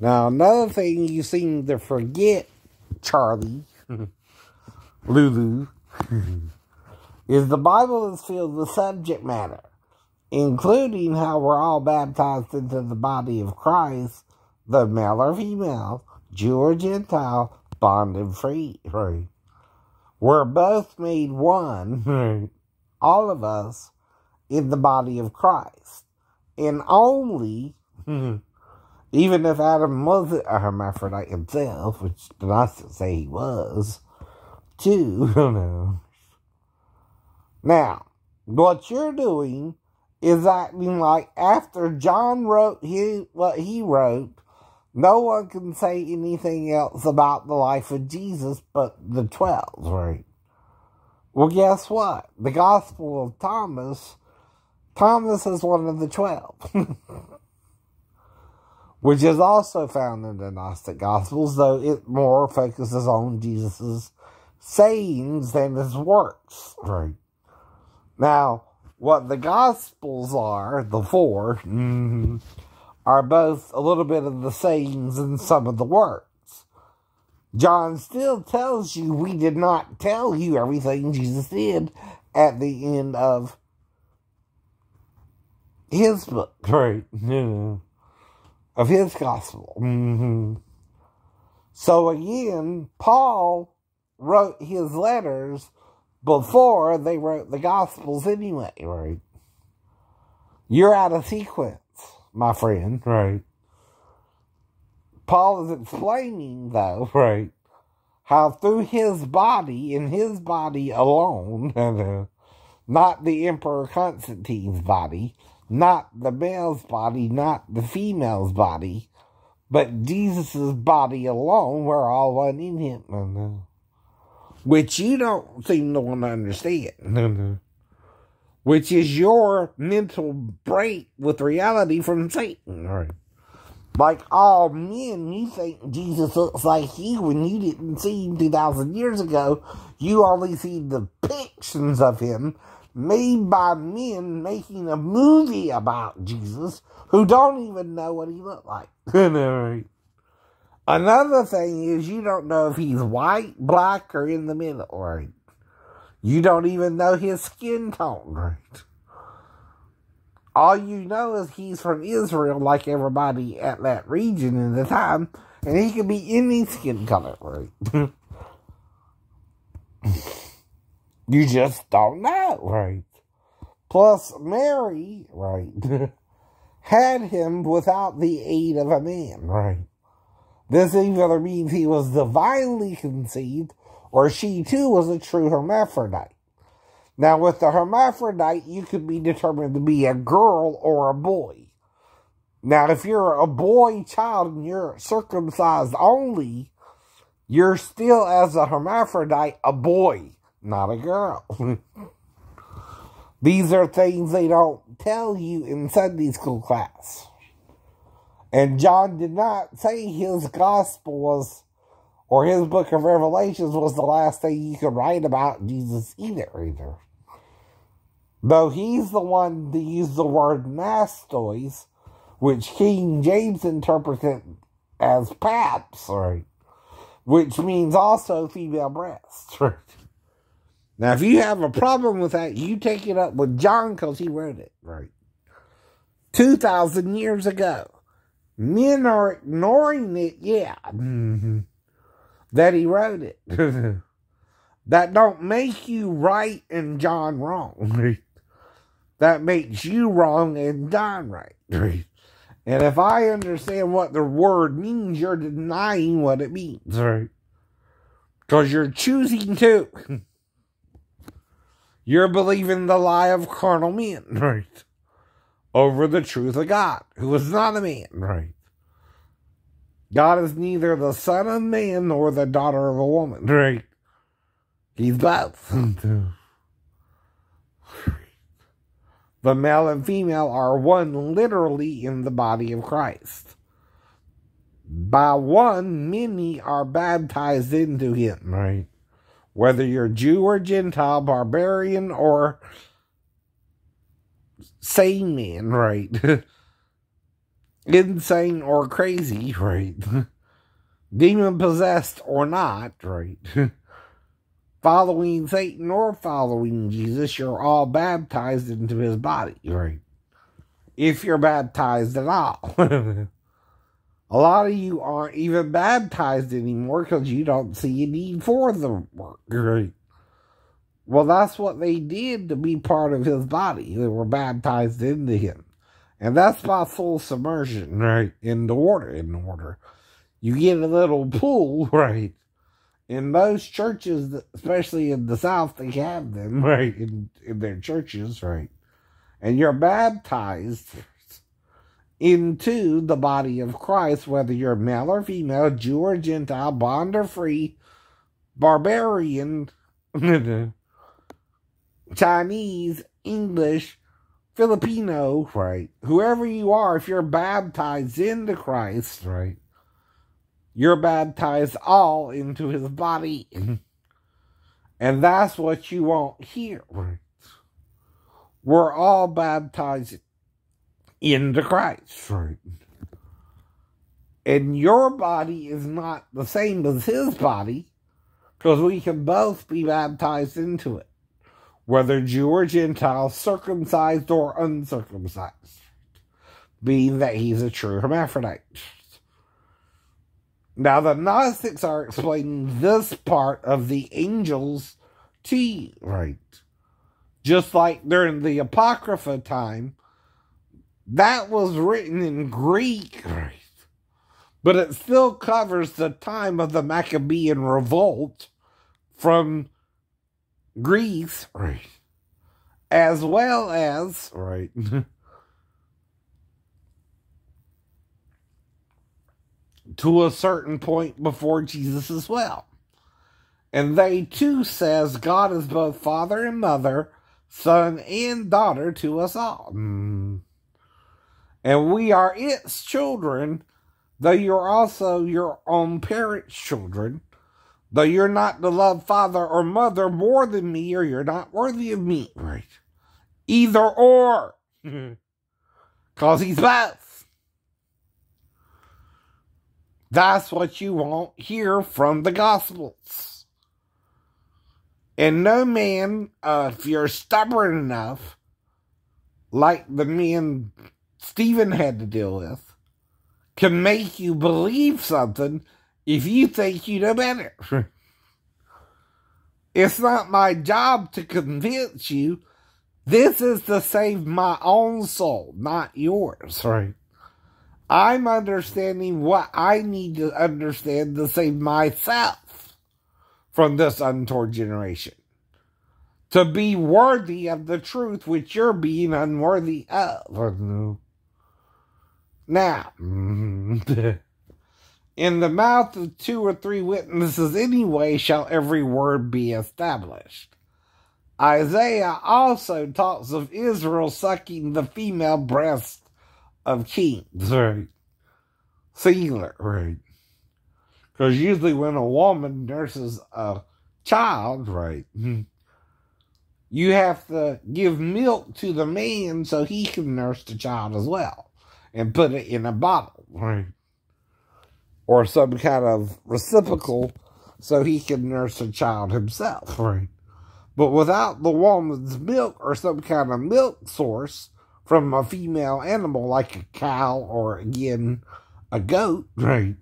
Now, another thing you seem to forget, Charlie, Lulu, is the Bible is filled with subject matter, including how we're all baptized into the body of Christ, the male or female, Jew or Gentile, bond and free. Right? We're both made one, right? All of us, in the body of Christ. And only, even if Adam wasn't a hermaphrodite himself, which the Gnostics say he was, too, Now, what you're doing is acting like after John wrote what he wrote, no one can say anything else about the life of Jesus but the 12, right? Well, guess what? The Gospel of Thomas is one of the 12. Which is also found in the Gnostic Gospels, though it more focuses on Jesus' sayings than his works, right? Now, what the Gospels are, the four, are both a little bit of the sayings and some of the works. John still tells you we did not tell you everything Jesus did at the end of his book, right? Of his gospel. So again, Paul wrote his letters before they wrote the gospels anyway, right? You're out of sequence, my friend, right? Paul is explaining, though, right, how through his body, in his body alone, not the Emperor Constantine's body, not the male's body, not the female's body, but Jesus' body alone, we're all one in him. Which you don't seem to want to understand. Which is your mental break with reality from Satan. Right? Like all men, you think Jesus looks like you when you didn't see him 2,000 years ago. You only see depictions of him made by men making a movie about Jesus who don't even know what he looked like. Another thing is you don't know if he's white, black, or in the middle, right? You don't even know his skin tone, right? All you know is he's from Israel, like everybody at that region in the time, and he could be any skin color, right? You just don't know, right? Plus, Mary, right, had him without the aid of a man, right? This either means he was divinely conceived, or she too was a true hermaphrodite. Now, with the hermaphrodite, you could be determined to be a girl or a boy. Now, if you're a boy child and you're circumcised only, you're still, as a hermaphrodite, a boy, not a girl. These are things they don't tell you in Sunday school class. And John did not say his gospel was, or his book of Revelations was the last thing you could write about Jesus either. Though he's the one to use the word mastois, which King James interpreted as paps, right? Which means also female breasts, right? Now, if you have a problem with that, you take it up with John because he wrote it, right? 2,000 years ago. Men are ignoring it, yeah. That he wrote it. That don't make you right and John wrong. That makes you wrong and John right. And if I understand what the word means, you're denying what it means, right? Because you're choosing to. You're believing the lie of carnal men, right? Over the truth of God, who is not a man, right? God is neither the son of man nor the daughter of a woman, right? He's both. The male and female are one literally in the body of Christ. By one, many are baptized into him, right? Whether you're Jew or Gentile, barbarian or sane man, right? insane or crazy, right? Demon possessed or not, right? Following Satan or following Jesus, you're all baptized into his body, right? If you're baptized at all. A lot of you aren't even baptized anymore because you don't see a need for the work, right? Well, that's what they did to be part of his body. They were baptized into him. And that's by full submersion, right? In the water. You get a little pool, right? In most churches, especially in the South, they have them, right? In their churches, right? And you're baptized into the body of Christ, whether you're male or female, Jew or Gentile, bond or free, barbarian, Chinese, English, Filipino, right? Whoever you are, if you're baptized into Christ, right? You're baptized all into his body. And that's what you want here, right? We're all baptized into Christ, right? And your body is not the same as his body, because we can both be baptized into it, whether Jew or Gentile, circumcised or uncircumcised, being that he's a true hermaphrodite. Now, the Gnostics are explaining this part of the angels to you, right? Just like during the Apocrypha time, that was written in Greek, right? But it still covers the time of the Maccabean revolt from Greece, right? As well as, right, to a certain point before Jesus as well. And they too says God is both father and mother, son and daughter to us all. And we are its children, though you're also your own parents' children. Though you're not to love father or mother more than me, or you're not worthy of me, right? Either or. Because he's both. That's what you won't hear from the Gospels. And no man, if you're stubborn enough, like the man Stephen had to deal with, can make you believe something if you think you know better. It's not my job to convince you. This is to save my own soul, not yours, right? I'm understanding what I need to understand to save myself from this untoward generation. To be worthy of the truth which you're being unworthy of. Now, in the mouth of 2 or 3 witnesses anyway shall every word be established. Isaiah also talks of Israel sucking the female breast of kings, right? Singular, right? Because usually when a woman nurses a child, right, you have to give milk to the man so he can nurse the child as well and put it in a bottle, right? Or some kind of reciprocal so he can nurse the child himself, right? But without the woman's milk or some kind of milk source from a female animal like a cow or, again, a goat, right?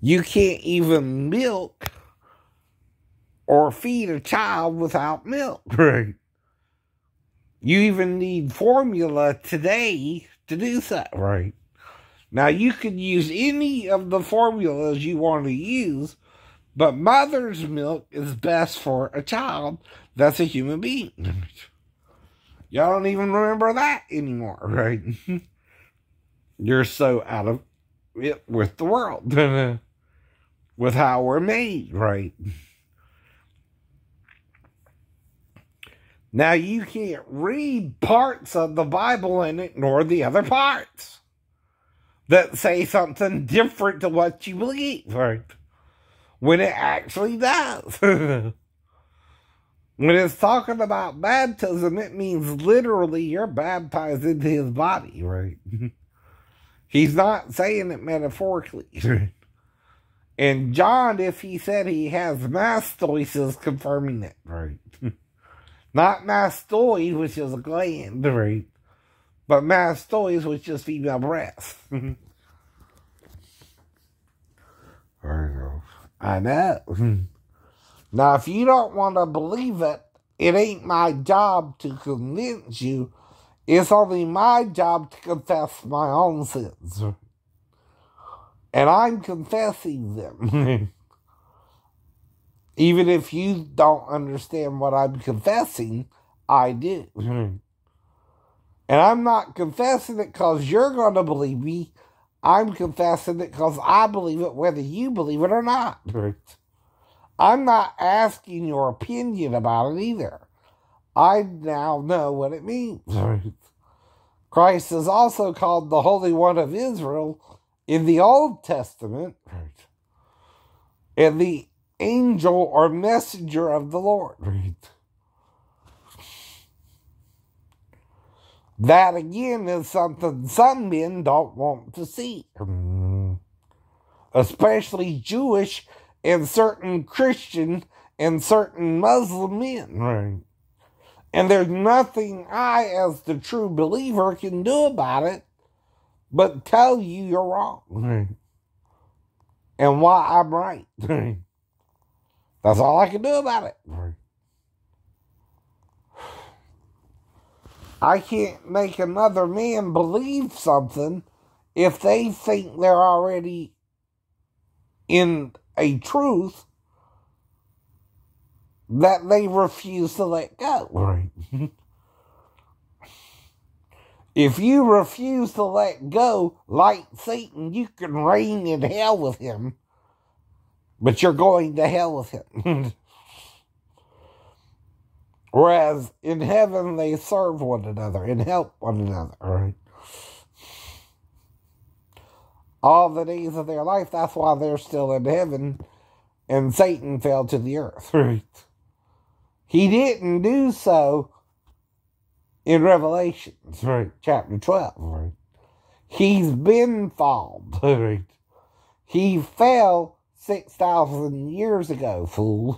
You can't even milk or feed a child without milk, right? You even need formula today to do so, right? Now, you could use any of the formulas you want to use, but mother's milk is best for a child that's a human being. Y'all don't even remember that anymore, right? You're so out of it with the world, with how we're made, right? Now, you can't read parts of the Bible and ignore the other parts that say something different to what you believe, right? When it actually does. When it's talking about baptism, it means literally you're baptized into his body, right? He's not saying it metaphorically. And John, if he said he has mastoid, is confirming it, right? Not mastoid, which is a gland, right? But mastoids, which is female breasts. I know. Now, if you don't want to believe it, it ain't my job to convince you. It's only my job to confess my own sins. And I'm confessing them. Even if you don't understand what I'm confessing, I do. And I'm not confessing it because you're going to believe me. I'm confessing it because I believe it whether you believe it or not. I'm not asking your opinion about it either. I now know what it means. Christ is also called the Holy One of Israel in the Old Testament, and the angel or messenger of the Lord. That again is something some men don't want to see, especially Jewish and certain Christian and certain Muslim men. And there's nothing I, as the true believer, can do about it but tell you you're wrong. And why I'm right. That's all I can do about it. I can't make another man believe something if they think they're already in a truth that they refuse to let go. If you refuse to let go, like Satan, you can reign in hell with him, but you're going to hell with him. Whereas in heaven, they serve one another and help one another, all the days of their life. That's why they're still in heaven, and Satan fell to the earth. He didn't do so in Revelation, chapter 12. He's been fallen. He fell 6,000 years ago, fool.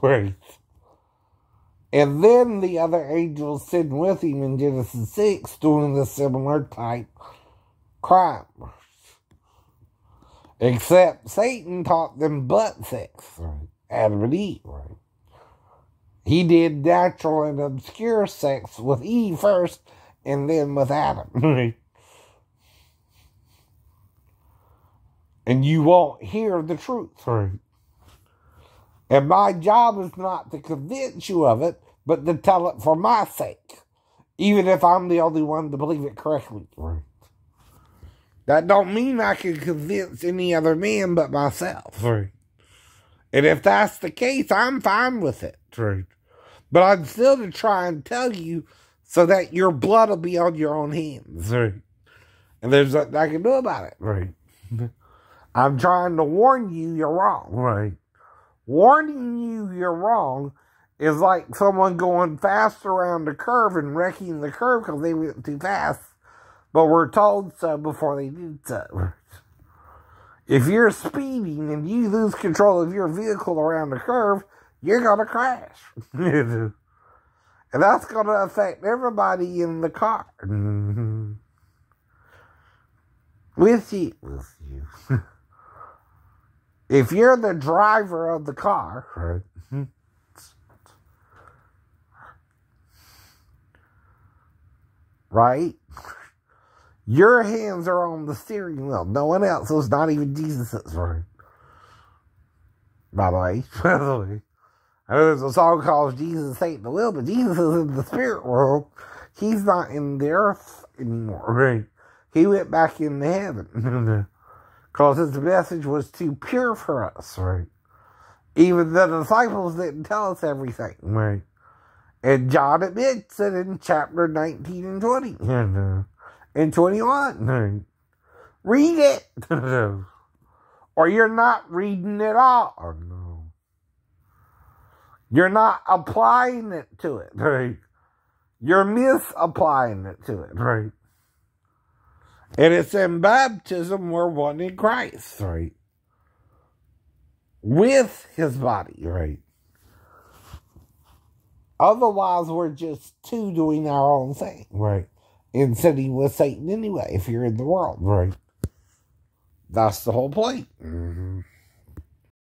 And then the other angels sitting with him in Genesis 6 doing the similar type crime. Except Satan taught them butt sex, Adam and Eve, He did natural and obscure sex with Eve first, and then with Adam. And you won't hear the truth. And my job is not to convince you of it, but to tell it for my sake. Even if I'm the only one to believe it correctly. That don't mean I can convince any other man but myself. And if that's the case, I'm fine with it. But I'm still to try and tell you so that your blood will be on your own hands. And there's nothing I can do about it. I'm trying to warn you you're wrong. Warning you you're wrong is like someone going fast around a curve and wrecking the curve because they went too fast, but were told so before they did so. If you're speeding and you lose control of your vehicle around the curve, you're going to crash. And that's going to affect everybody in the car. With you. If you're the driver of the car, right? Your hands are on the steering wheel. No one else's, not even Jesus's, By the way, I know there's a song called Jesus Ain't the Will, but Jesus is in the spirit world. He's not in the earth anymore, He went back into heaven. Because his message was too pure for us, Even the disciples didn't tell us everything, And John admits it in chapter 19 and 20. And 21. Read it. Or you're not reading it all. You're not applying it to it, You're misapplying it to it, And it's in baptism we're one in Christ, right? With his body, right? Otherwise, we're just two doing our own thing, right? And sitting with Satan anyway, if you're in the world, right? That's the whole point. Mm-hmm.